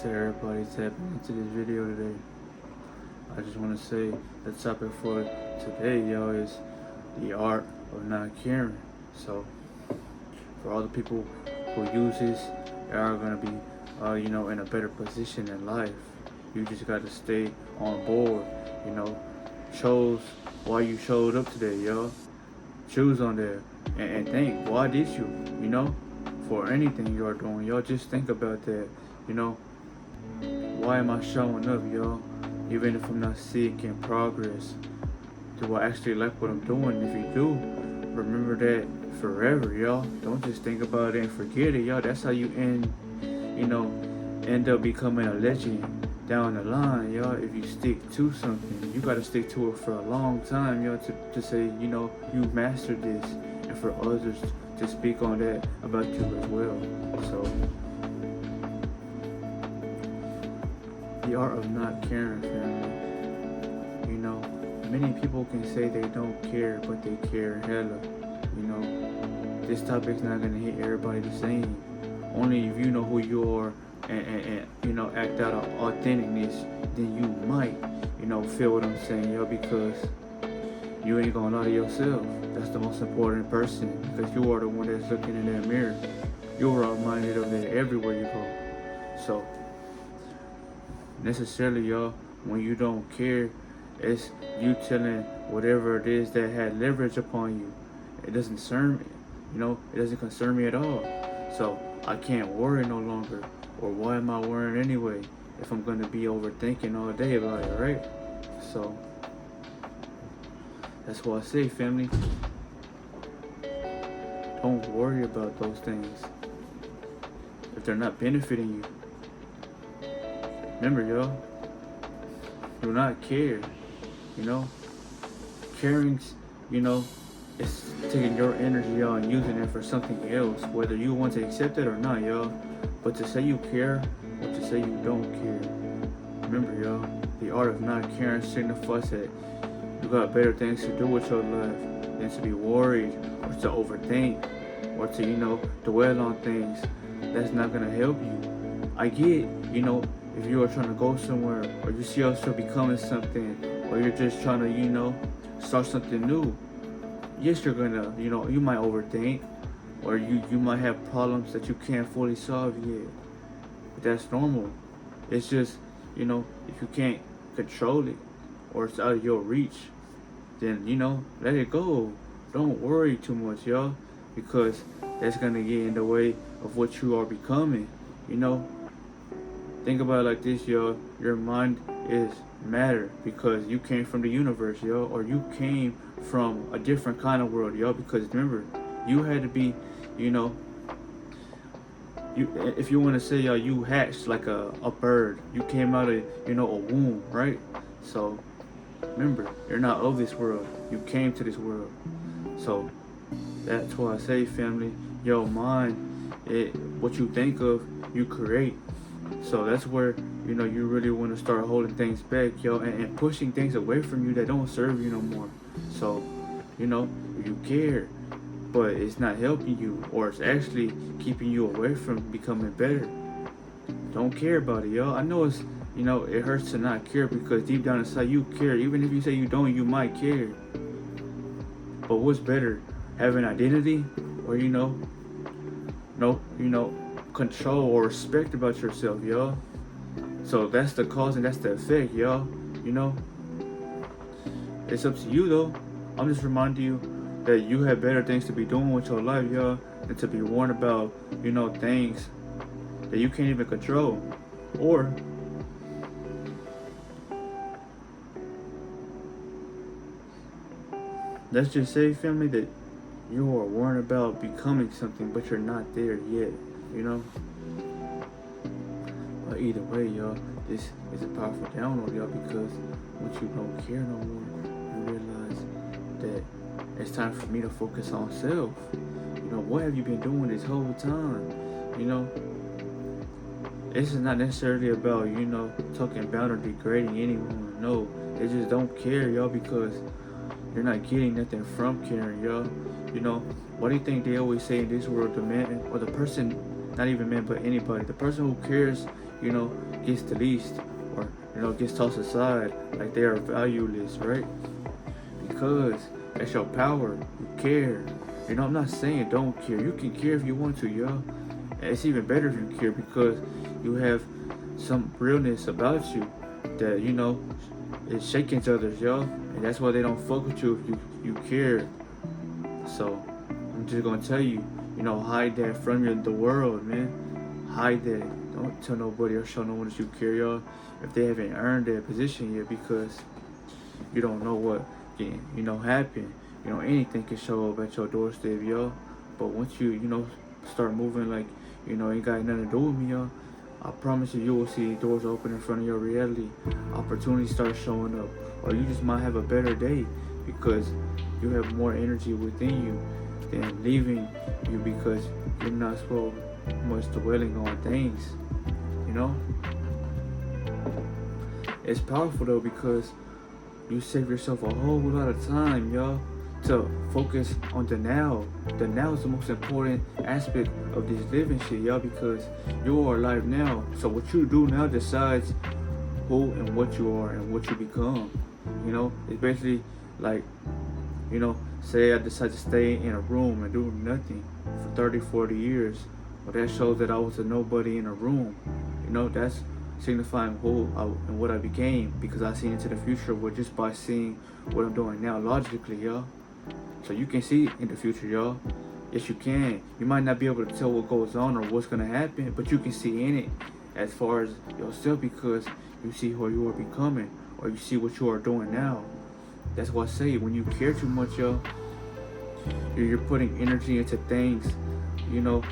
to everybody tapping into this video today. I just want to say the topic for today, y'all, is the art of not caring. So, for all the people who use this, they are gonna be, in a better position in life. You just got to stay on board. You know, chose why you showed up today, y'all. Choose on there and think, why did you? You know, for anything you're doing, y'all just think about that. You know, why am I showing up, y'all? Even if I'm not seeing progress, do I actually like what I'm doing? If you do, remember that forever, y'all. Don't just think about it and forget it, y'all. That's how you end up becoming a legend down the line, y'all. If you stick to something, you gotta stick to it for a long time, y'all, to say, you mastered this, and for others to speak on that about you as well. So, the art of not caring, family. Many people can say they don't care, but they care hella. This topic's not gonna hit everybody the same. Only if you know who you are and act out of authenticness, then you might, feel what I'm saying, yo, because you ain't gonna lie to yourself. That's the most important person, because you are the one that's looking in that mirror. You're reminded of that everywhere you go. So, necessarily, y'all, when you don't care, it's you telling whatever it is that had leverage upon you. It doesn't concern me, it doesn't concern me at all. So I can't worry no longer. Or why am I worrying anyway if I'm gonna be overthinking all day about it, right? So that's why I say, family, don't worry about those things if they're not benefiting you. Remember, y'all, do not care. Caring's, it's taking your energy, y'all, and using it for something else, whether you want to accept it or not, y'all. But to say you care or to say you don't care, remember, y'all, the art of not caring signifies that you got better things to do with your life than to be worried or to overthink or to, dwell on things that's not gonna help you. I get, if you are trying to go somewhere or you see yourself becoming something or you're just trying to, start something new. Yes, you're gonna, you might overthink or you might have problems that you can't fully solve yet. But that's normal. It's just, if you can't control it or it's out of your reach, then, let it go. Don't worry too much, y'all, because that's gonna get in the way of what you are becoming, Think about it like this, y'all. Your mind is matter because you came from the universe, y'all, or you came from a different kind of world, y'all. Because remember, you had to be, you if you want to say, y'all, you hatched like a bird. You came out of, a womb, right? So remember, you're not of this world. You came to this world. So that's why I say, family, your mind, what you think of, you create. So that's where, you really want to start holding things back, yo, and pushing things away from you that don't serve you no more. So, if you care, but it's not helping you or it's actually keeping you away from becoming better, don't care about it, yo. I know it's, it hurts to not care because deep down inside you care. Even if you say you don't, you might care. But what's better, having identity or, control or respect about yourself, y'all? So that's the cause and that's the effect, y'all. It's up to you, though. I'm just reminding you that you have better things to be doing with your life, y'all, than to be worrying about, things that you can't even control. Or let's just say, family, that you are worrying about becoming something, but you're not there yet, But either way, y'all, this is a powerful download, y'all, because once you don't care no more, you realize that it's time for me to focus on self. What have you been doing this whole time? This is not necessarily about, talking about or degrading anyone. No, they just don't care, y'all, because you're not getting nothing from caring, y'all. Why do you think they always say in this world, the man or the person not even men, but anybody. The person who cares, you know, gets the least, or you know, gets tossed aside like they are valueless, right? Because that's your power. You care. You know, I'm not saying don't care. You can care if you want to, yo. And it's even better if you care because you have some realness about you that you know is shaking to others, yo. And that's why they don't fuck with you if you care. So I'm just gonna tell you, you know, hide that from the world, man. Hide that. Don't tell nobody or show no one that you care, y'all, if they haven't earned that position yet, because you don't know what can, you know, happen. You know, anything can show up at your doorstep, y'all. But once you know, start moving like, you know, ain't got nothing to do with me, y'all, I promise you, you will see doors open in front of your reality. Opportunities start showing up. Or you just might have a better day because you have more energy within you than leaving you because you're not so much dwelling on things, you know? It's powerful though because you save yourself a whole lot of time, y'all, to focus on the now. The now is the most important aspect of this living shit, y'all, because you are alive now. So what you do now decides who and what you are and what you become. You know, it's basically like, you know, say I decide to stay in a room and do nothing for 30, 40 years. Well, that shows that I was a nobody in a room. You know, that's signifying who I, and what I became because I see into the future with just by seeing what I'm doing now logically, y'all. So you can see in the future, y'all. Yes, you can. You might not be able to tell what goes on or what's gonna happen, but you can see in it as far as yourself because you see who you are becoming or you see what you are doing now. That's why I say when you care too much, y'all, you're putting energy into things, you know,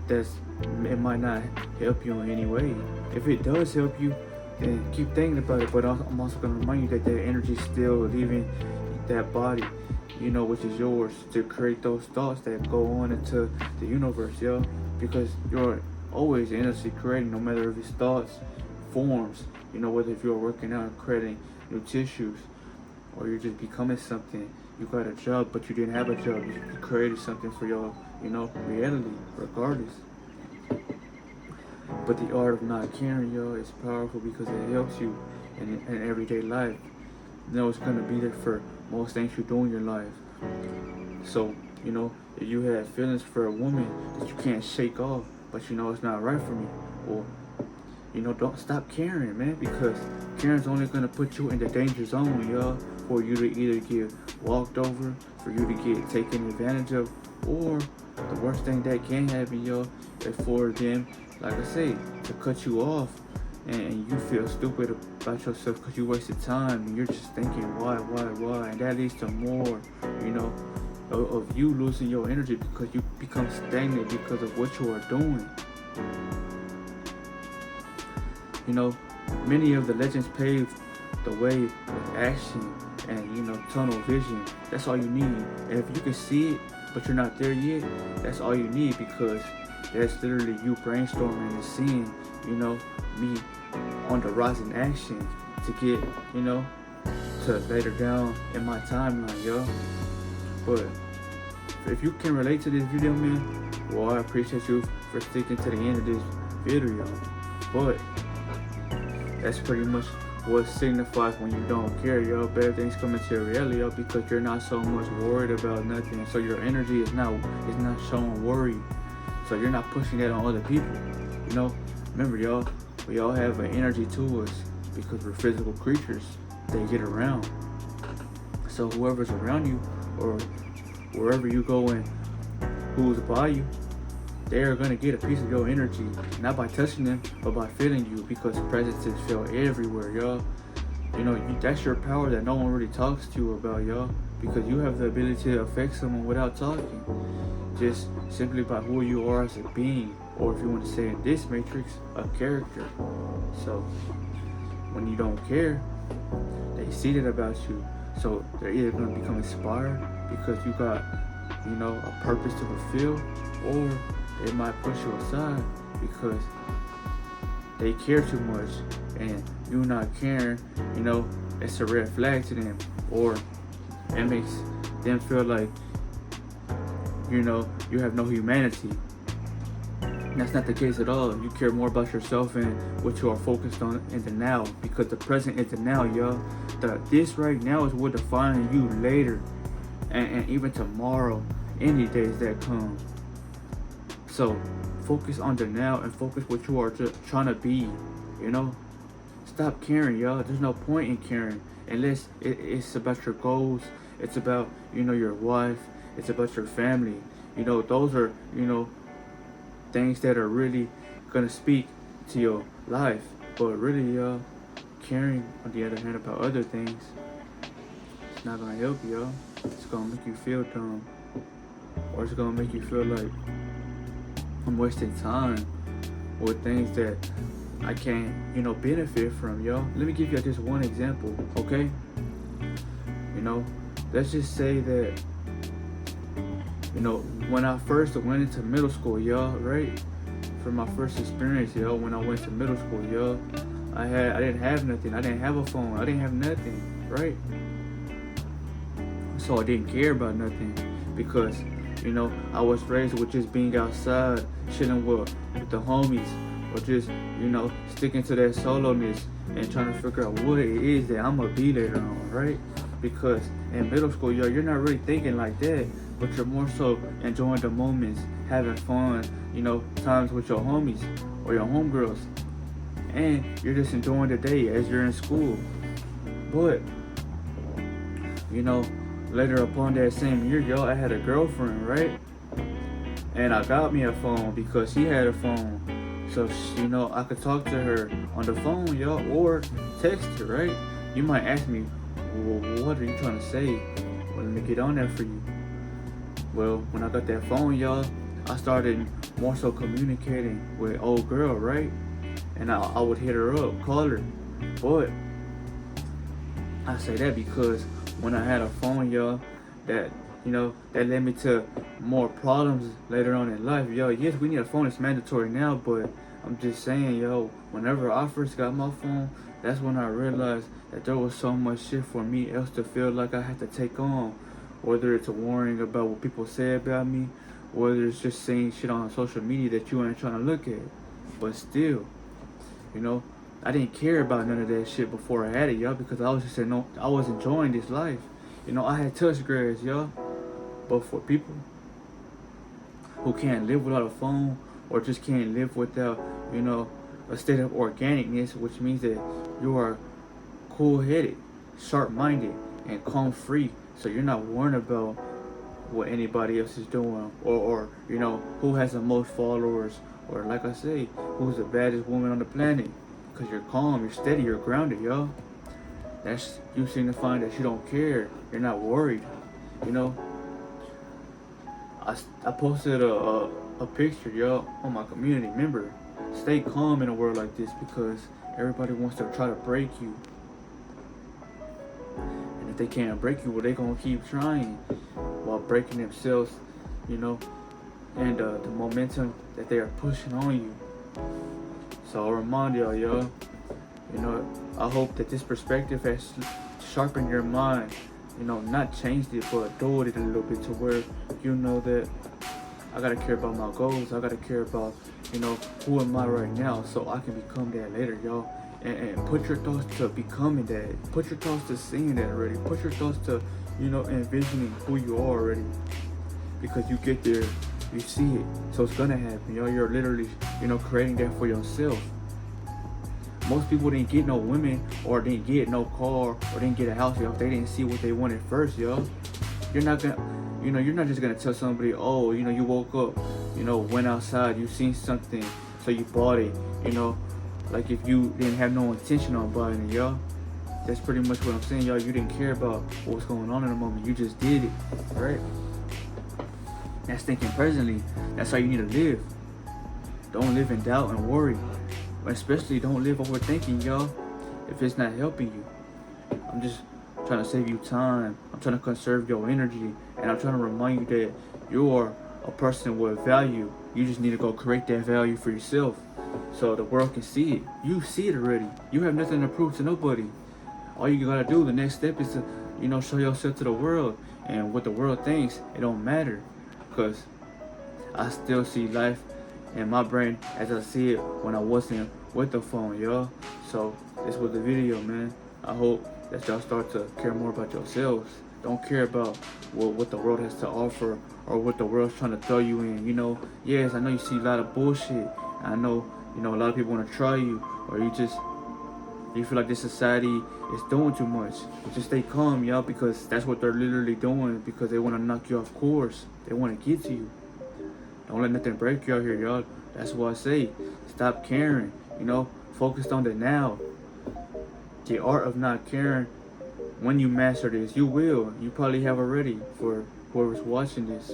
it might not help you in any way. If it does help you, then keep thinking about it. But I'm also gonna remind you that that energy is still leaving that body, you know, which is yours to create those thoughts that go on into the universe, yo. Because you're always endlessly creating, no matter if it's thoughts, forms, you know, whether if you're working out and creating new tissues, or you're just becoming something. You got a job, but you didn't have a job. You created something for your, you know, reality, regardless. But the art of not caring, yo, is powerful because it helps you in everyday life. You know, it's gonna be there for most things you do in your life. So, you know, if you have feelings for a woman that you can't shake off, but you know it's not right for me, well, you know, don't stop caring, man, because caring's only gonna put you in the danger zone, y'all, for you to either get walked over, for you to get taken advantage of, or the worst thing that can happen, yo, is for them, like I say, to cut you off, and you feel stupid about yourself because you wasted time, and you're just thinking, why, and that leads to more, you know, of you losing your energy because you become stagnant because of what you are doing. You know, many of the legends paved the way with action and, you know, tunnel vision. That's all you need. And if you can see it, but you're not there yet, that's all you need because that's literally you brainstorming and seeing, you know, me on the rise in action to get, you know, to later down in my timeline, yo. But if you can relate to this video, man, well, I appreciate you for sticking to the end of this video. But that's pretty much what signifies when you don't care, yo. Better things come into your reality, yo, because you're not so much worried about nothing. So your energy is not showing worry. So you're not pushing that on other people. You know, remember, y'all, we all have an energy to us because we're physical creatures. They get around. So whoever's around you or wherever you go and who's by you, they're gonna get a piece of your energy, not by touching them, but by feeling you, because presences feel everywhere, y'all. You know, that's your power that no one really talks to you about, y'all, because you have the ability to affect someone without talking, just simply by who you are as a being, or if you want to say in this matrix, a character. So when you don't care, they see that about you. So they're either gonna become inspired because you got, you know, a purpose to fulfill, or they might push you aside because they care too much, and you not caring, you know, it's a red flag to them, or it makes them feel like, you know, you have no humanity. That's not the case at all. You care more about yourself and what you are focused on in the now, because the present is the now, yo. This right now is what defines you later, and even tomorrow, any days that come. So focus on the now and focus what you are trying to be. You know, stop caring, yo. There's no point in caring unless it's about your goals. It's about your wife. It's about your family. Those are things that are really gonna speak to your life. But really, caring on the other hand about other things, it's not gonna help you, yo. It's gonna make you feel dumb, or it's gonna make you feel like I'm wasting time with things that I can't, benefit from, yo. Let me give you just one example, okay? Let's just say that, when I first went into middle school, yo, right? For my first experience, yo, when I went to middle school, yo, I didn't have nothing. I didn't have a phone. I didn't have nothing, right? So I didn't care about nothing because, I was raised with just being outside, chilling with the homies, or just, sticking to that soloness and trying to figure out what it is that I'm gonna be later on, right? Because in middle school, yo, you're not really thinking like that, but you're more so enjoying the moments, having fun, times with your homies or your homegirls, and you're just enjoying the day as you're in school. But, later upon that same year, yo, I had a girlfriend, right? And I got me a phone because she had a phone. So, I could talk to her on the phone, yo, or text her, right? You might ask me, well, what are you trying to say? Well, let me get on that for you. Well, when I got that phone, y'all, I started more so communicating with old girl, right? And I would hit her up, call her. But I say that because when I had a phone, y'all, that led me to more problems later on in life, yo. Yes, we need a phone; it's mandatory now. But I'm just saying, yo, whenever I first got my phone, that's when I realized that there was so much shit for me else to feel like I had to take on. Whether it's worrying about what people say about me, whether it's just saying shit on social media that you ain't trying to look at. But still, I didn't care about none of that shit before I had it, y'all, because I was just saying, no, I was enjoying this life. I had touch grass, y'all. But for people who can't live without a phone or just can't live without, a state of organicness, which means that you are cool-headed, sharp-minded, and calm-free. So you're not worrying about what anybody else is doing or who has the most followers, or like I say, who's the baddest woman on the planet. Because you're calm, you're steady, you're grounded, yo. That's you signifying that you don't care. You're not worried, I posted a picture, yo, on my community. Remember, stay calm in a world like this because everybody wants to try to break you. And if they can't break you, well, they gonna keep trying while breaking themselves, and the momentum that they are pushing on you. So I'll remind y'all, yo, I hope that this perspective has sharpened your mind, not changed it, but dulled it a little bit to where that I gotta care about my goals. I gotta care about, who am I right now, so I can become that later, y'all. And put your thoughts to becoming that. Put your thoughts to seeing that already. Put your thoughts to, envisioning who you are already. Because you get there, you see it, so it's gonna happen, yo. You're literally, creating that for yourself. Most people didn't get no women, or didn't get no car, or didn't get a house, yo, if they didn't see what they wanted first, yo. You're not just gonna tell somebody, oh, you woke up, went outside, you seen something, so you bought it, like if you didn't have no intention on buying it, yo. That's pretty much what I'm saying, y'all. You didn't care about what was going on in the moment. You just did it, right? That's thinking presently. That's how you need to live. Don't live in doubt and worry. Especially don't live overthinking, y'all, if it's not helping you. I'm just trying to save you time. I'm trying to conserve your energy. And I'm trying to remind you that you're a person with value. You just need to go create that value for yourself so the world can see it. You see it already. You have nothing to prove to nobody. All you gotta do, the next step is to, show yourself to the world. And what the world thinks, it don't matter. Because I still see life in my brain as I see it when I wasn't with the phone, y'all. So this was the video, man. I hope that y'all start to care more about yourselves. Don't care about what the world has to offer or what the world's trying to throw you in. You know, yes, I know you see a lot of bullshit. I know, you know, a lot of people want to try you, or you feel like this society is doing too much. Just stay calm, y'all, because that's what they're literally doing, because they want to knock you off course. They want to get to you. Don't let nothing break you out here, y'all. That's what I say. Stop caring, you know, focus on the now. The art of not caring. When you master this, you will. You probably have already, for whoever's watching this.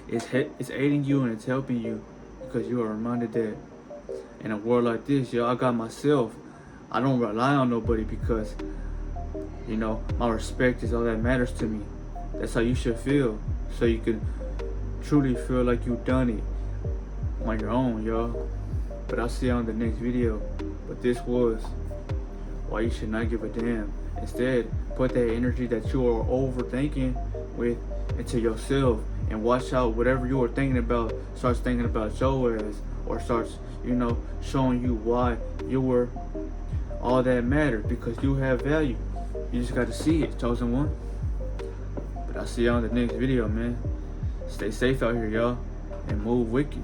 It's aiding you and it's helping you, because you are reminded that in a world like this, yo, I got myself. I don't rely on nobody, because, you know, my respect is all that matters to me. That's how you should feel, so you can truly feel like you've done it on your own, y'all. But I'll see you on the next video. But this was why you should not give a damn. Instead, put that energy that you are overthinking with into yourself, and watch out whatever you are thinking about starts thinking about your ass, or starts, you know, showing you why you were all that mattered, because you have value. You just got to see it, chosen one. But I'll see y'all on the next video, man. Stay safe out here, y'all, and move wicked.